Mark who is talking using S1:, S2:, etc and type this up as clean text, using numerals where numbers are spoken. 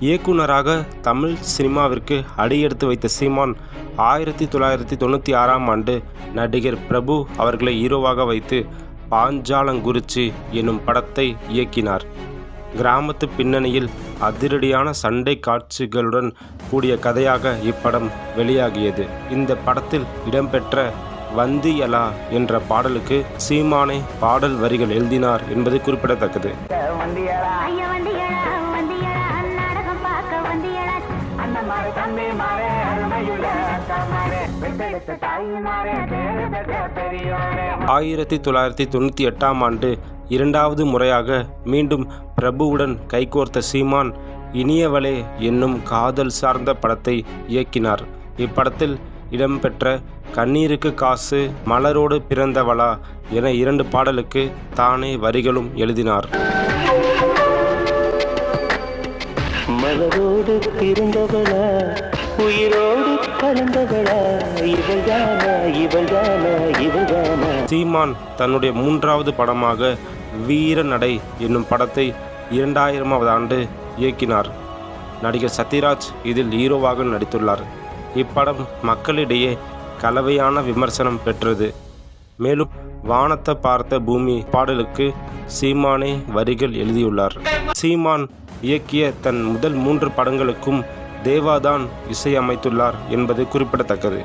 S1: இயக்குனராக தமிழ் சினிமாவிற்கு அடியெடுத்து வைத்த சீமான் 1996ஆம் ஆண்டு நடிகர் பிரபு அவர்களை ஹீரோவாக வைத்து பாஞ்சாலங்குறிச்சி என்னும் படத்தை இயக்கினார். கிராமத்து பின்னணியில் அதிரடியான சண்டை காட்சிகளுடன் கூடிய கதையாக இப்படம் வெளியாகியது. இந்த படத்தில் இடம்பெற்ற வந்தியலா என்ற பாடலுக்கு சீமானே பாடல் வரிகள் எழுதினார் என்பது குறிப்பிடத்தக்கது. ஆயிரத்தி 1998ஆம் ஆண்டு இரண்டாவது முறையாக மீண்டும் பிரபுவுடன் கைகோர்த்த சீமான் இனியவளே என்னும் காதல் சார்ந்த படத்தை இயக்கினார். இப்படத்தில் இடம்பெற்ற கண்ணீருக்கு காசு, மலரோடு பிறந்தவளா என 2 பாடலுக்கு தானே வரிகளும் எழுதினார்.
S2: மலரோடு பிறந்தவளா, உயிரோடு கலந்தவளா, இவள்தானா இவள்தானா இவள்தானா.
S1: சீமான் தன்னுடைய 3வது படமாக வீரநடை என்னும் படத்தை 2000ஆம் ஆண்டு இயக்கினார். நடிகர் சத்யராஜ் இதில் ஹீரோவாக நடித்துள்ளார். இப்படம் மக்களிடையே கலவையான விமர்சனம் பெற்றது. மேலும் வானத்தை பார்த்த பூமி பாடலுக்கு சீமானே வரிகள் எழுதியுள்ளார். சீமான் இயக்கிய தன் முதல் 3 படங்களுக்கும் தேவாதான் இசையமைத்துள்ளார் என்பது குறிப்பிடத்தக்கது.